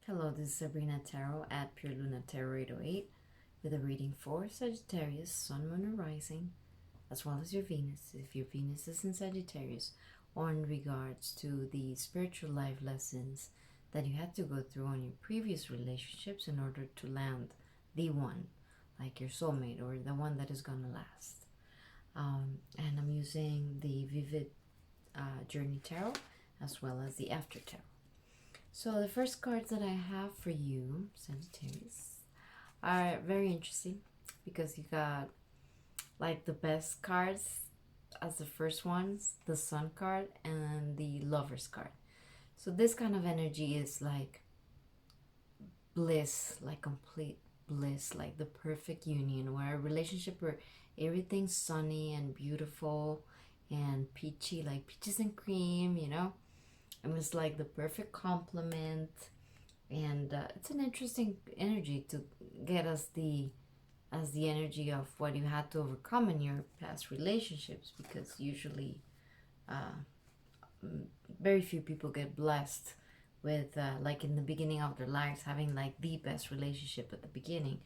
Hello, this is Sabrina Taro at Pure Luna Tarot 808 with a reading for Sagittarius, Sun, Moon, and Rising, as well as your Venus, if your Venus is in Sagittarius, or in regards to the spiritual life lessons that you had to go through on your previous relationships in order to land the one, like your soulmate or the one that is going to last. And I'm using the Vivid Journey Tarot as well as the After Tarot. So the first cards that I have for you, Sagittarius, are very interesting because you got like the best cards as the first ones, the Sun card and the Lovers card. So this kind of energy is like bliss, like complete bliss, like the perfect union, where a relationship where everything's sunny and beautiful and peachy, like peaches and cream, you know. It was like the perfect complement, and it's an interesting energy to get us the energy of what you had to overcome in your past relationships, because usually very few people get blessed with like in the beginning of their lives having like the best relationship at the beginning.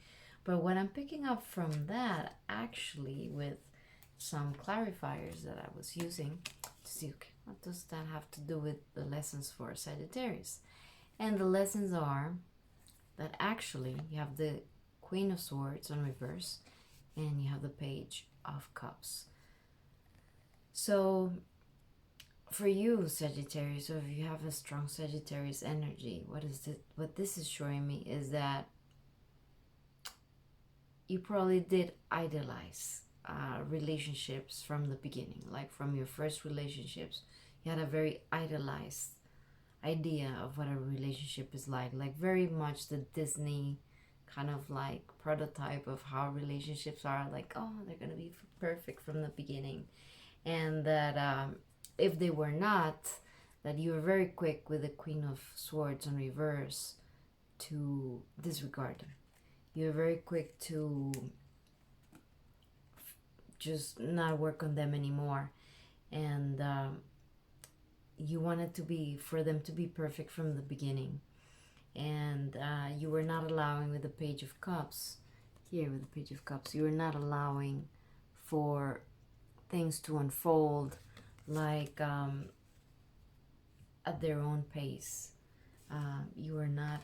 But what I'm picking up from that, actually, with some clarifiers that I was using to see, okay, what does that have to do with the lessons for Sagittarius? And the lessons are that actually you have the Queen of Swords on reverse and you have the Page of Cups. So for you, Sagittarius, so if you have a strong Sagittarius energy, what this is showing me is that you probably did idealize relationships from the beginning. Like from your first relationships, you had a very idealized idea of what a relationship is like very much the Disney kind of like prototype of how relationships are, like, oh, they're gonna be perfect from the beginning. And that if they were not, that you were very quick with the Queen of Swords on reverse to disregard them. You're very quick to just not work on them anymore, and you wanted to be for them to be perfect from the beginning, and you were not allowing with the Page of Cups here, with the Page of Cups, you were not allowing for things to unfold like at their own pace. You were not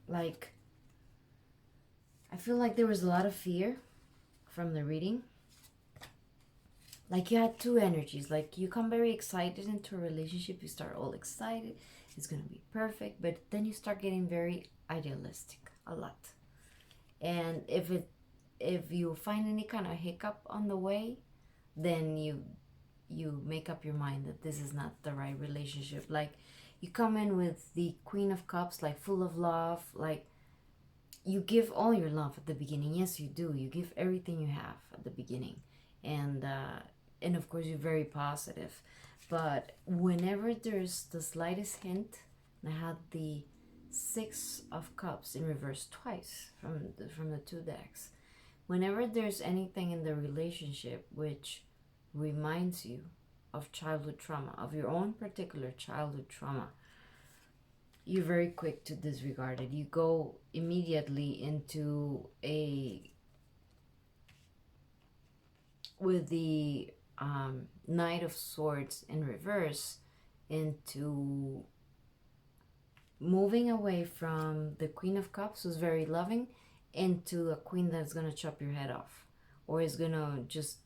like, I feel like there was a lot of fear from the reading. Like you had two energies. Like you come very excited into a relationship. You start all excited. It's going to be perfect. But then you start getting very idealistic a lot. And if you find any kind of hiccup on the way, then you make up your mind that this is not the right relationship. Like you come in with the Queen of Cups, like full of love, like you give all your love at the beginning. Yes, you do. You give everything you have at the beginning, and of course you're very positive. But whenever there's the slightest hint, and I had the Six of Cups in reverse twice from the two decks. Whenever there's anything in the relationship which reminds you of childhood trauma, of your own particular childhood trauma, you're very quick to disregard it. You go immediately into with the Knight of Swords in reverse, into moving away from the Queen of Cups, who's very loving, into a queen that's going to chop your head off, or is going to just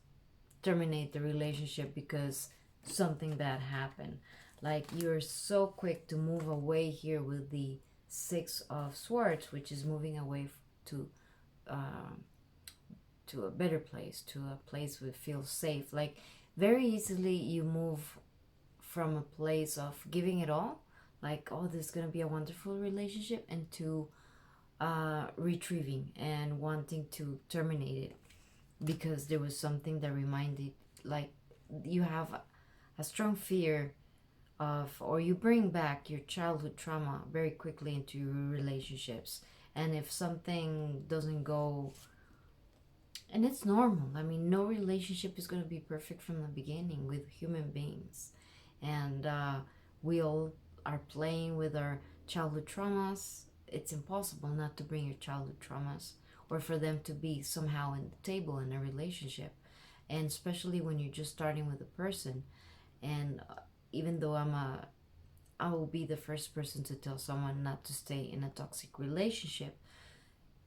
terminate the relationship because something bad happened. Like you're so quick to move away here with the Six of Swords, which is moving away to a better place, to a place where it feels safe. Like very easily you move from a place of giving it all, like, oh, this is going to be a wonderful relationship, into retrieving and wanting to terminate it because there was something that reminded, like you have a strong fear of, or you bring back your childhood trauma very quickly into your relationships. And if something doesn't go, and it's normal, I mean, no relationship is going to be perfect from the beginning with human beings, and we all are playing with our childhood traumas. It's impossible not to bring your childhood traumas or for them to be somehow in the table in a relationship. And especially when you're just starting with a person. And even though I will be the first person to tell someone not to stay in a toxic relationship,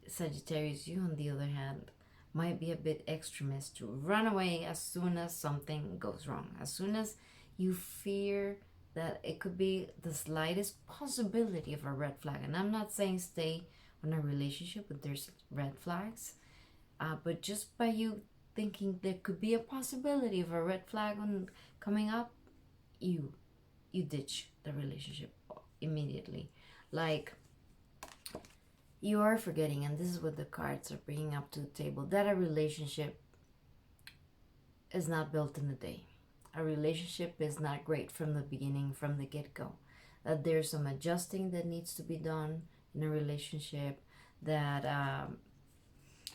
Sagittarius, you on the other hand, might be a bit extremist to run away as soon as something goes wrong. As soon as you fear that it could be the slightest possibility of a red flag. And I'm not saying stay in a relationship but there's red flags, but just by you thinking there could be a possibility of a red flag on coming up, you ditch the relationship immediately. Like, you are forgetting, and this is what the cards are bringing up to the table, that a relationship is not built in a day. A relationship is not great from the beginning, from the get-go. That there's some adjusting that needs to be done in a relationship, that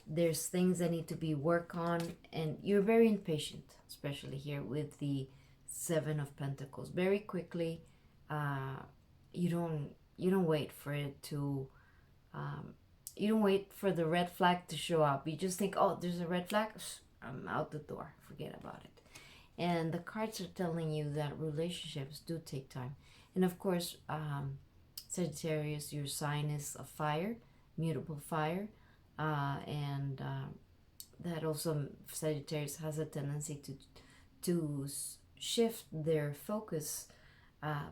there's things that need to be worked on, and you're very impatient, especially here with the Seven of Pentacles. Very quickly, you don't wait for it to you don't wait for the red flag to show up. You just think, oh, there's a red flag, I'm out the door, forget about it. And the cards are telling you that relationships do take time. And of course, Sagittarius, your sign is a fire, mutable fire, and that also Sagittarius has a tendency to shift their focus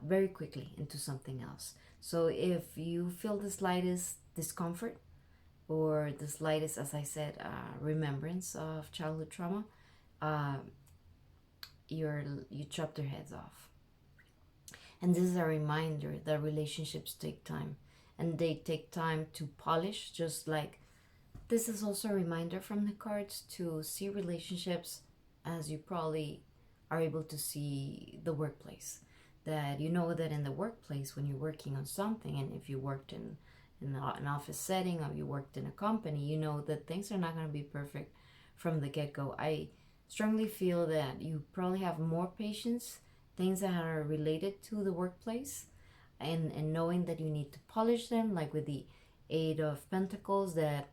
very quickly into something else. So if you feel the slightest discomfort or the slightest, as I said, remembrance of childhood trauma, you chop their heads off. And this is a reminder that relationships take time, and they take time to polish. Just like this is also a reminder from the cards to see relationships as you probably are able to see the workplace. That you know that in the workplace, when you're working on something, and if you worked in an office setting or you worked in a company, you know that things are not going to be perfect from the get-go. I strongly feel that you probably have more patience, things that are related to the workplace, and knowing that you need to polish them, like with the Eight of Pentacles, that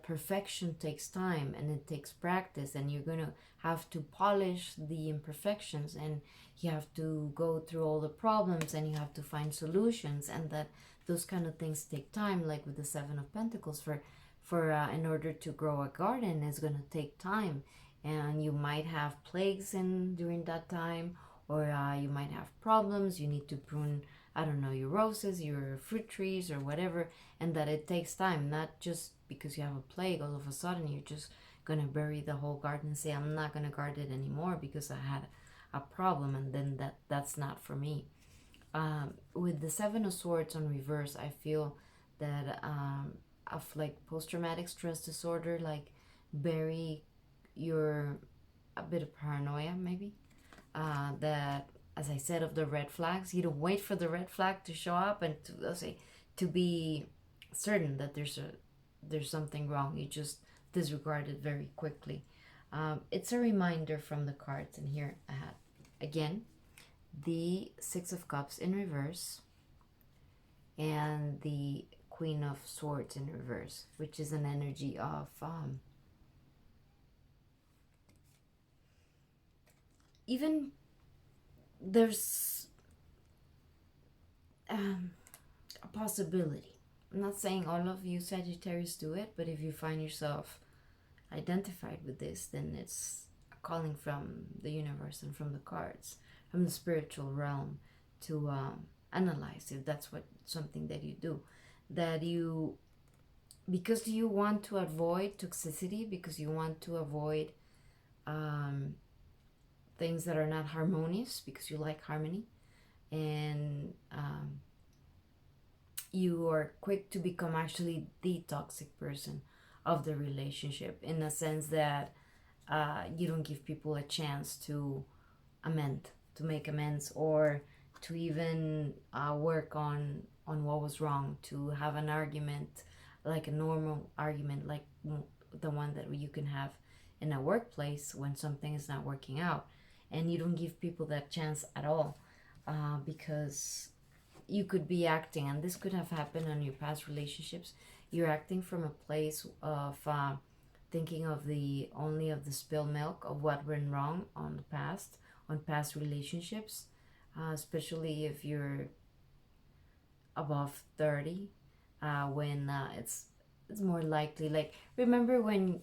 perfection takes time and it takes practice, and you're going to have to polish the imperfections, and you have to go through all the problems, and you have to find solutions, and that those kind of things take time. Like with the Seven of Pentacles, for in order to grow a garden, it's going to take time, and you might have plagues during that time, or you might have problems. You need to prune, I don't know, your roses, your fruit trees, or whatever, and that it takes time. Not just because you have a plague, all of a sudden you're just gonna bury the whole garden and say, I'm not gonna garden it anymore because I had a problem, and then that's not for me. With the Seven of Swords on reverse, I feel that of like post-traumatic stress disorder, like a bit of paranoia maybe, that, as I said, of the red flags, you don't wait for the red flag to show up and to be certain that there's something wrong. You just disregard it very quickly. It's a reminder from the cards, and here I had again the Six of Cups in reverse and the Queen of Swords in reverse, which is an energy of even there's a possibility. I'm not saying all of you Sagittarius do it, but if you find yourself identified with this, then it's a calling from the universe and from the cards, from the spiritual realm, to analyze if that's something that you do, that you, because you want to avoid toxicity, because you want to avoid things that are not harmonious, because you like harmony, and you are quick to become actually the toxic person of the relationship, in a sense that you don't give people a chance to make amends, or to even work on what was wrong, to have an argument, like a normal argument, like the one that you can have in a workplace when something is not working out. And you don't give people that chance at all, because you could be acting, and this could have happened on your past relationships. You're acting from a place of thinking of the only of the spilled milk of what went wrong on the past, on past relationships, especially if you're above 30, when it's more likely, like, remember when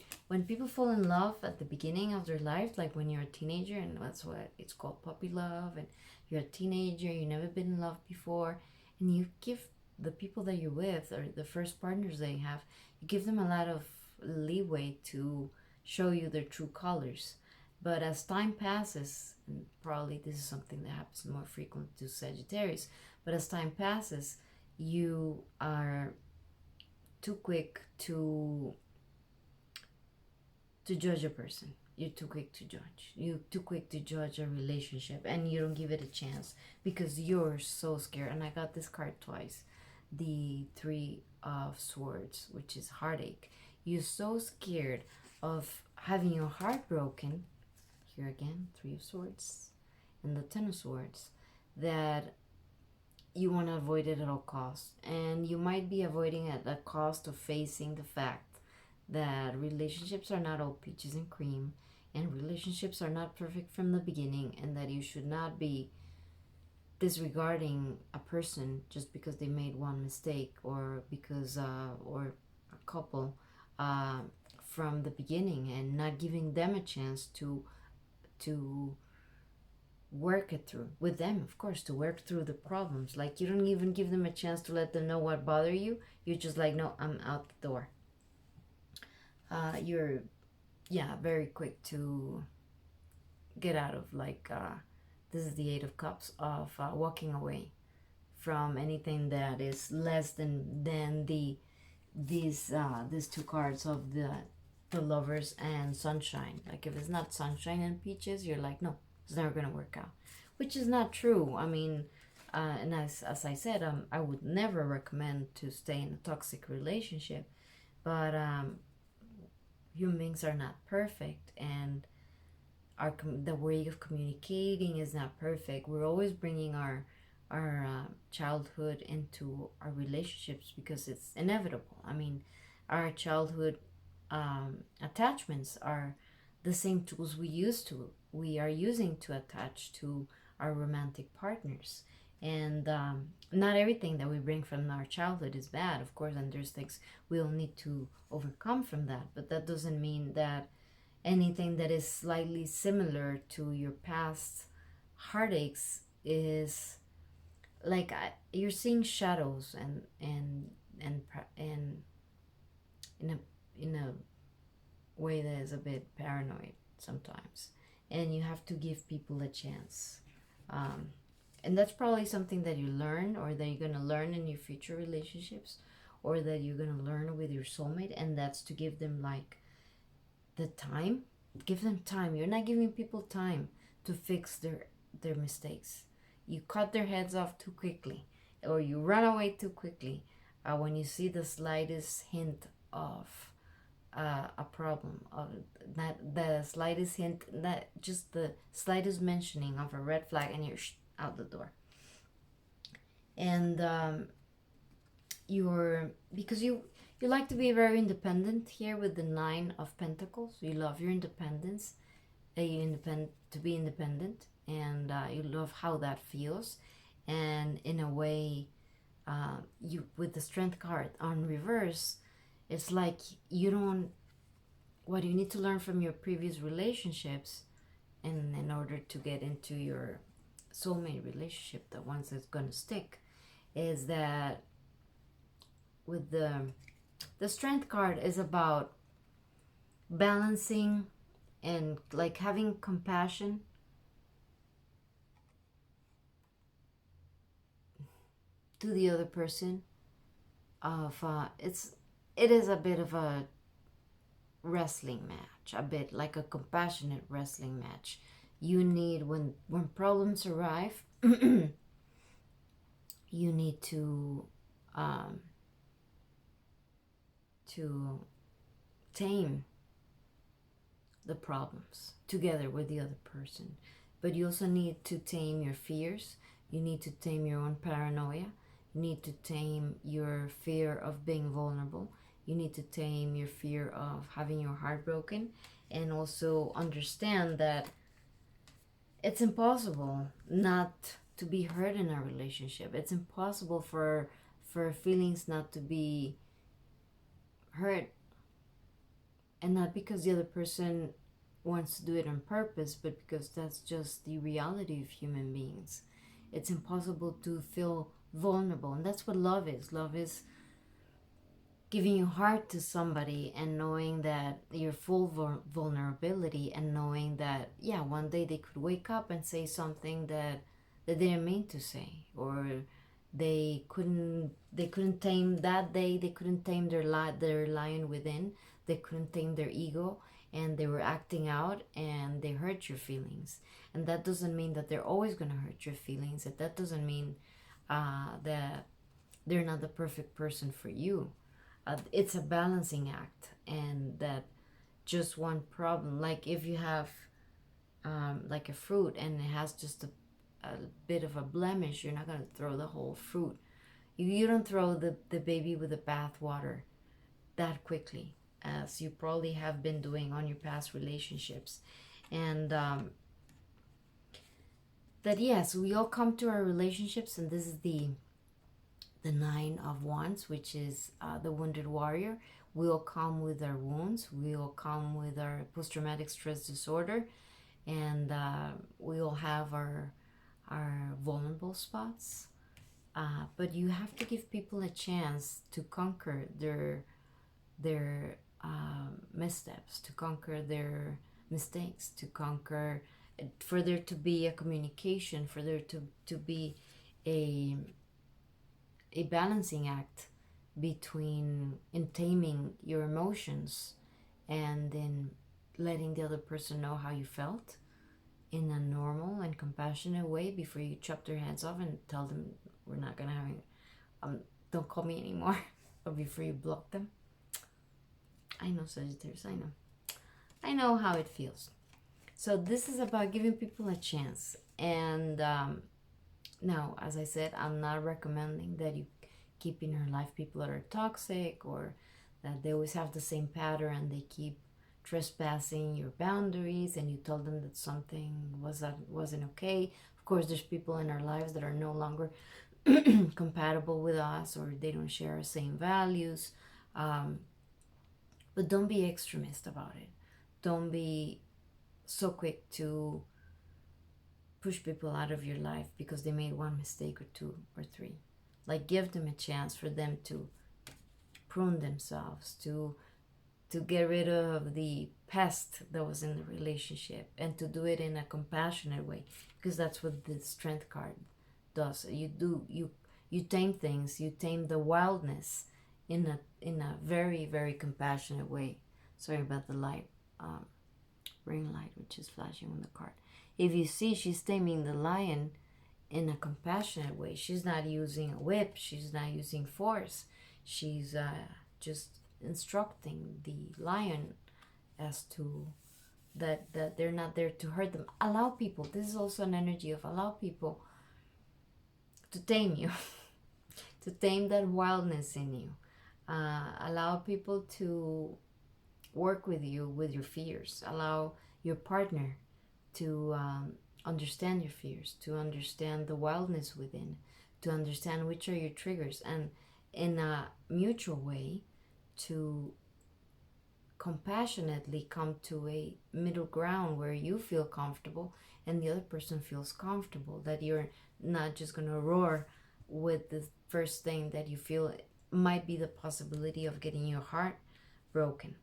people fall in love at the beginning of their life, like when you're a teenager, and that's what it's called, puppy love, and you're a teenager, you've never been in love before, and you give the people that you're with, or the first partners that you have, you give them a lot of leeway to show you their true colors. But as time passes, and probably this is something that happens more frequently to Sagittarius, but as time passes, you are too quick to judge a person. You're too quick to judge. You're too quick to judge a relationship, and you don't give it a chance because you're so scared. And I got this card twice, the Three of Swords, which is heartache. You're so scared of having your heart broken. Here again, Three of Swords and the Ten of Swords, that you want to avoid it at all costs. And you might be avoiding it at the cost of facing the fact that relationships are not all peaches and cream, and relationships are not perfect from the beginning, and that you should not be disregarding a person just because they made one mistake, or because or a couple from the beginning, and not giving them a chance to work it through with them, of course, to work through the problems. Like, you don't even give them a chance to let them know what bothers you. You're just like, no, I'm out the door. You're very quick to get out of, like, this is the Eight of Cups, of walking away from anything that is less than these two cards of the Lovers and Sunshine. Like, if it's not sunshine and peaches, you're like, no, it's never gonna work out, which is not true. I mean, and as I said, I would never recommend to stay in a toxic relationship, but human beings are not perfect, and the way of communicating is not perfect. We're always bringing our childhood into our relationships because it's inevitable. I mean, our childhood attachments are the same tools we are using to attach to our romantic partners. And not everything that we bring from our childhood is bad, of course, and there's things we'll need to overcome from that. But that doesn't mean that anything that is slightly similar to your past heartaches is like, you're seeing shadows, and in a way that is a bit paranoid sometimes, and you have to give people a chance. And that's probably something that you learn, or that you're going to learn in your future relationships, or that you're going to learn with your soulmate, and that's to give them, like, the time. Give them time. You're not giving people time to fix their mistakes. You cut their heads off too quickly, or you run away too quickly when you see the slightest hint of a problem, of that, the slightest hint, that just the slightest mentioning of a red flag, and you're out the door. And because you like to be very independent here with the Nine of Pentacles. You love your independence, to be independent, and you love how that feels. And in a way, you, with the Strength card on reverse, it's like what you need to learn from your previous relationships, and in order to get into your soulmate relationship, the ones that's going to stick, is that with the Strength card is about balancing and, like, having compassion to the other person. Of it is a bit of a wrestling match, a bit like a compassionate wrestling match. You need, when problems arrive, you need to tame the problems together with the other person. But you also need to tame your fears. You need to tame your own paranoia. You need to tame your fear of being vulnerable. You need to tame your fear of having your heart broken, and also understand that it's impossible not to be hurt in a relationship. It's impossible for feelings not to be hurt, and not because the other person wants to do it on purpose, but because that's just the reality of human beings. It's impossible to feel vulnerable, and that's what love is. Love is giving your heart to somebody and knowing that your full vulnerability, and knowing that, yeah, one day they could wake up and say something that they didn't mean to say, or they couldn't tame that day. They couldn't tame their lion within. They couldn't tame their ego, and they were acting out, and they hurt your feelings. And that doesn't mean that they're always going to hurt your feelings. That doesn't mean that they're not the perfect person for you. It's a balancing act, and that just one problem, like if you have like a fruit and it has just a bit of a blemish, you're not going to throw the whole fruit. You don't throw the baby with the bath water that quickly, as you probably have been doing on your past relationships. And that, yes, we all come to our relationships, and this is the Nine of Wands, which is the wounded warrior. We all come with our wounds. We all come with our post-traumatic stress disorder, and we all have our vulnerable spots. But you have to give people a chance to conquer their missteps, to conquer their mistakes, to conquer, for there to be a communication, for there to be a balancing act between in taming your emotions, and then letting the other person know how you felt in a normal and compassionate way before you chop their heads off and tell them, we're not gonna have don't call me anymore, or before you block them. I know, Sagittarius, I know how it feels. So this is about giving people a chance. And now, as I said, I'm not recommending that you keep in your life people that are toxic, or that they always have the same pattern and they keep trespassing your boundaries, and you tell them that something wasn't okay. Of course, there's people in our lives that are no longer compatible with us, or they don't share our same values. But don't be extremist about it. Don't be so quick to push people out of your life because they made one mistake or two or three. Like, give them a chance for them to prune themselves, to get rid of the pest that was in the relationship, and to do it in a compassionate way, because that's what the Strength card does. You tame things, you tame the wildness in a very, very compassionate way. Sorry about the light, ring light, which is flashing on the card. If you see, she's taming the lion in a compassionate way. She's not using a whip. She's not using force. She's just instructing the lion as to that they're not there to hurt them. Allow people. This is also an energy of allow people to tame you, to tame that wildness in you. Allow people to work with you with your fears. Allow your partner to understand your fears, to understand the wildness within, to understand which are your triggers, and in a mutual way to compassionately come to a middle ground where you feel comfortable and the other person feels comfortable, that you're not just going to roar with the first thing that you feel might be the possibility of getting your heart broken,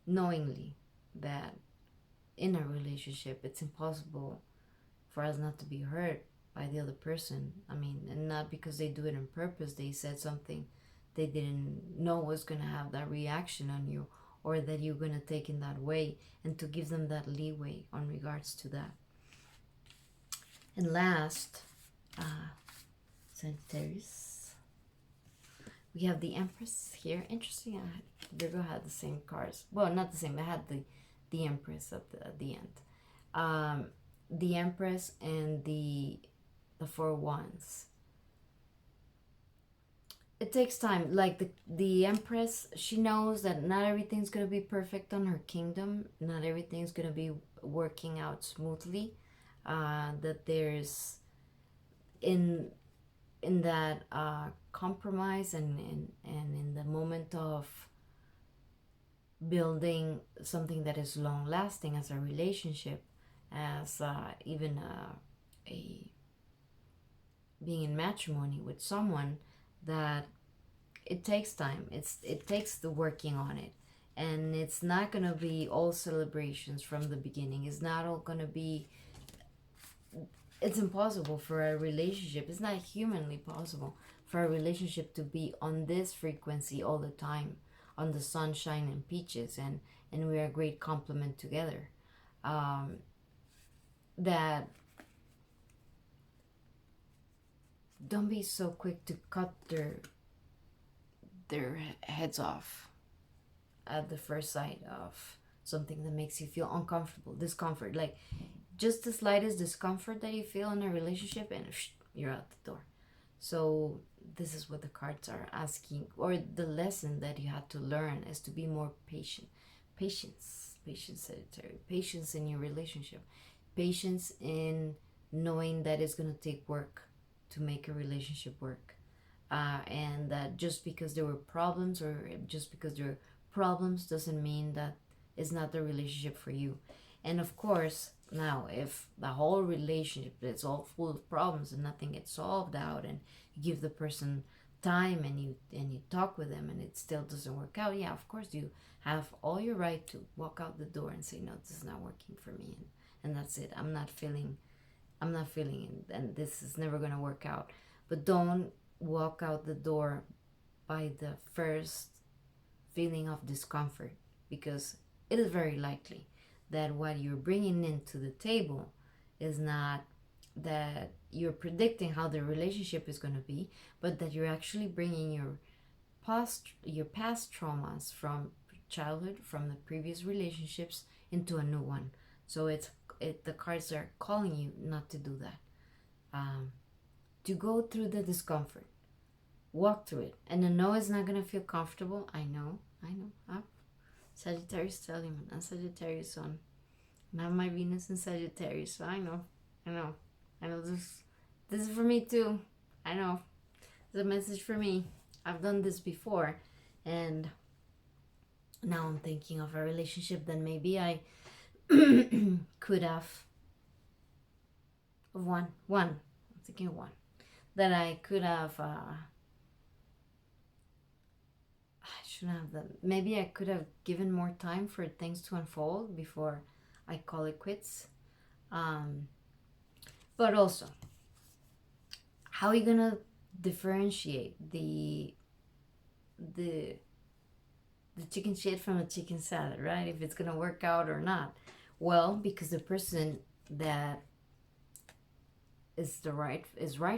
knowingly that in a relationship it's impossible for us not to be hurt by the other person. I mean, and not because they do it on purpose. They said something they didn't know was going to have that reaction on you, or that you're going to take in that way, and to give them that leeway on regards to that. And last, Sagittarius, we have the Empress here. Interesting, Virgo had the same cards. Well, not the same. I had the Empress at the end. The Empress and the the Four of Wands. It takes time. Like the Empress, she knows that not everything's gonna be perfect on her kingdom. Not everything's gonna be working out smoothly. That there's in that compromise and in the moment of building something that is long lasting as a relationship, as even a being in matrimony with someone, that it takes time. It takes the working on it, and it's not gonna be all celebrations from the beginning. It's not all gonna be. It's impossible for a relationship. It's not humanly possible for a relationship to be on this frequency all the time, on the sunshine and peaches, and we're a great complement together. That don't be so quick to cut their heads off at the first sight of something that makes you feel uncomfortable, discomfort, like just the slightest discomfort that you feel in a relationship, and you're out the door. So this is what the cards are asking, or the lesson that you had to learn is to be more patient. Patience, Sagittarius. Patience in your relationship. Patience in knowing that it's going to take work to make a relationship work. And that just because there were problems, or just because there are problems, doesn't mean that it's not the relationship for you. And of course, now if the whole relationship is all full of problems and nothing gets solved out, and you give the person time and you talk with them and it still doesn't work out, yeah, of course you have all your right to walk out the door and say, no, this is not working for me, and that's it. I'm not feeling it, and this is never going to work out. But don't walk out the door by the first feeling of discomfort, because it is very likely that what you're bringing into the table is not that you're predicting how the relationship is going to be, but that you're actually bringing your past traumas from childhood, from the previous relationships, into a new one. So the cards are calling you not to do that, to go through the discomfort, walk through it. And I know it's not going to feel comfortable. I know. Sagittarius telling me, I'm Sagittarius Sun. I have my Venus in Sagittarius, so I know this is for me too. I know. It's a message for me. I've done this before, and now I'm thinking of a relationship that maybe I could have one. I'm thinking one that I could have. I shouldn't have done. Maybe I could have given more time for things to unfold before I call it quits. But also, how are you gonna differentiate the chicken shit from a chicken salad, right? If it's gonna work out or not. Well, because the person that is right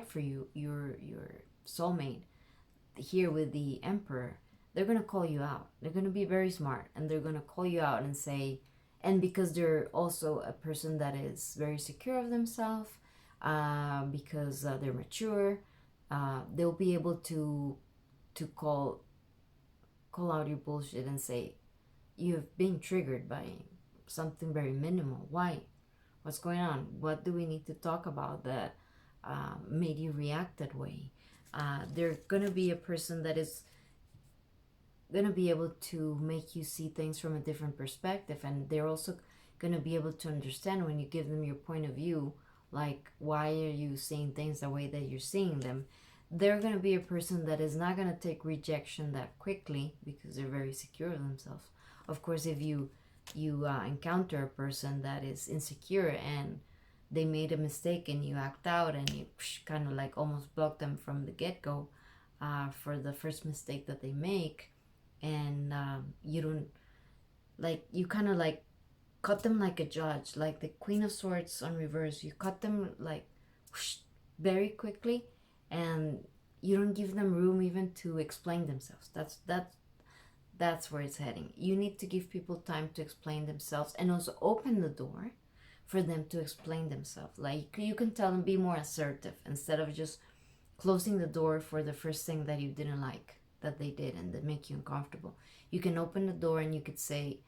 for you, your soulmate, here with the Emperor, they're gonna call you out. They're gonna be very smart, and they're gonna call you out and say, and because they're also a person that is very secure of themselves, because they're mature, they'll be able to call out your bullshit and say, you've been triggered by something very minimal. Why? What's going on? What do we need to talk about that made you react that way? They're gonna be a person that is gonna be able to make you see things from a different perspective, and they're also gonna be able to understand when you give them your point of view, like, why are you seeing things the way that you're seeing them. They're gonna be a person that is not gonna take rejection that quickly, because they're very secure of themselves. Of course, if you encounter a person that is insecure and they made a mistake and you act out and you kind of like almost block them from the get-go for the first mistake that they make, and you don't, like, you kind of like cut them like a judge, like the Queen of Swords on reverse. You cut them like very quickly, and you don't give them room even to explain themselves. That's where it's heading. You need to give people time to explain themselves, and also open the door for them to explain themselves. Like, you can tell them, be more assertive instead of just closing the door for the first thing that you didn't like that they did and that make you uncomfortable. You can open the door and you could say,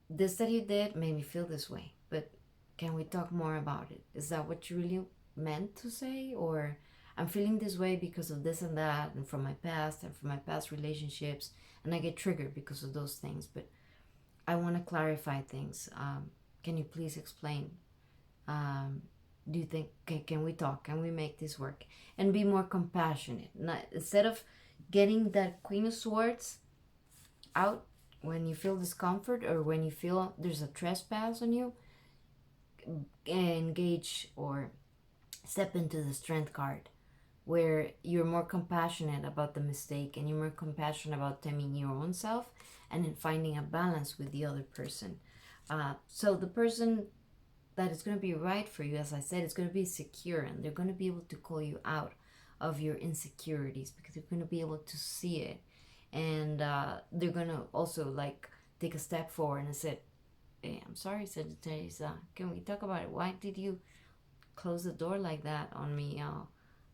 this that you did made me feel this way, but can we talk more about it? Is that what you really meant to say? Or I'm feeling this way because of this and that, and from my past and from my past relationships, and I get triggered because of those things, but I want to clarify things. Can you please explain? Do you think, can we talk? Can we make this work? And be more compassionate. Instead of getting that Queen of Swords out when you feel discomfort or when you feel there's a trespass on you, engage or step into the Strength card, where you're more compassionate about the mistake and you're more compassionate about taming your own self and in finding a balance with the other person. So the person that is going to be right for you, as I said, is going to be secure, and they're going to be able to call you out of your insecurities because they're going to be able to see it. And they're going to also like take a step forward and say, hey, I'm sorry, Sagittarius, can we talk about it? Why did you close the door like that on me?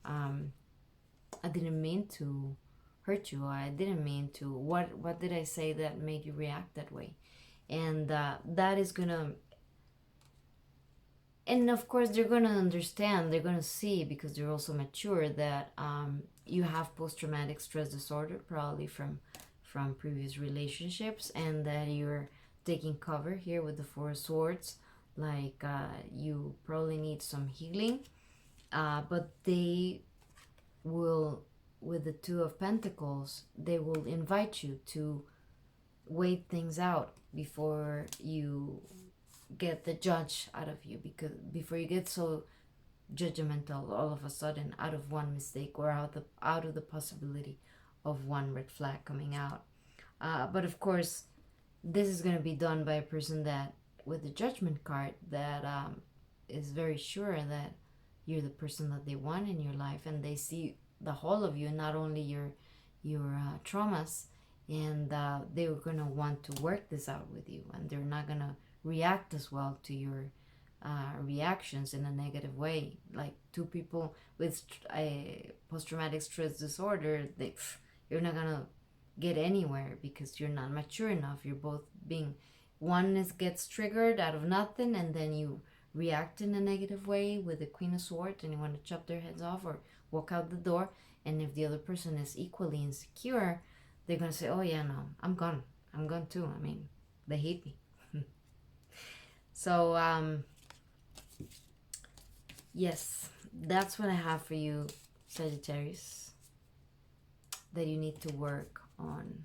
I didn't mean to hurt you. I didn't mean to. What did I say that made you react that way? And that is gonna, and of course they're gonna understand, they're gonna see, because they're also mature, that you have post-traumatic stress disorder, probably from previous relationships, and that you're taking cover here with the Four of Swords. Like you probably need some healing, but they will, with the Two of Pentacles, they will invite you to wait things out before you get the judge out of you, because before you get so judgmental all of a sudden out of one mistake or out of the possibility of one red flag coming out. But of course, this is going to be done by a person that, with the Judgment card, that is very sure that you're the person that they want in your life, and they see the whole of you, not only your traumas, and they're going to want to work this out with you, and they're not going to react as well to your reactions in a negative way. Like two people with post-traumatic stress disorder, you're not going to get anywhere because you're not mature enough. You're both being, one gets triggered out of nothing, and then you react in a negative way with the Queen of Swords, and you want to chop their heads off or walk out the door. And if the other person is equally insecure, they're going to say, oh yeah, no, I'm gone too. I mean, they hate me. So yes, that's what I have for you, Sagittarius, that you need to work on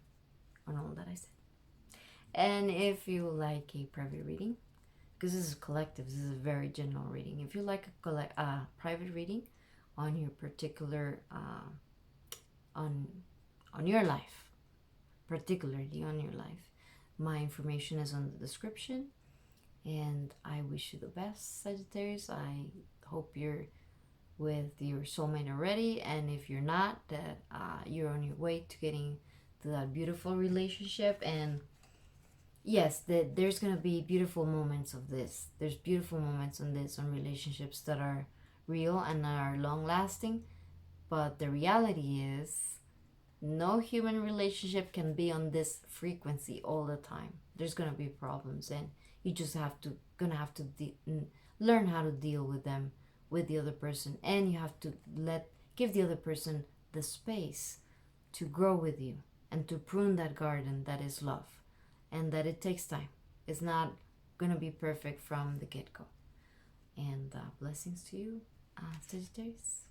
all that I said. And if you like a private reading, because this is collective, this is a very general reading. If you like a private reading on your particular on your life, particularly on your life, my information is on the description. And I wish you the best, Sagittarius. I hope you're with your soulmate already, and if you're not, that you're on your way to getting to that beautiful relationship. And yes, there's gonna be beautiful moments of this. There's beautiful moments on this, on relationships that are real and are long lasting. But the reality is, no human relationship can be on this frequency all the time. There's gonna be problems, and you just gonna have to learn how to deal with them, with the other person, and you have to give the other person the space to grow with you and to prune that garden that is love, and that it takes time. It's not gonna be perfect from the get-go. And blessings to you, Sagittarius.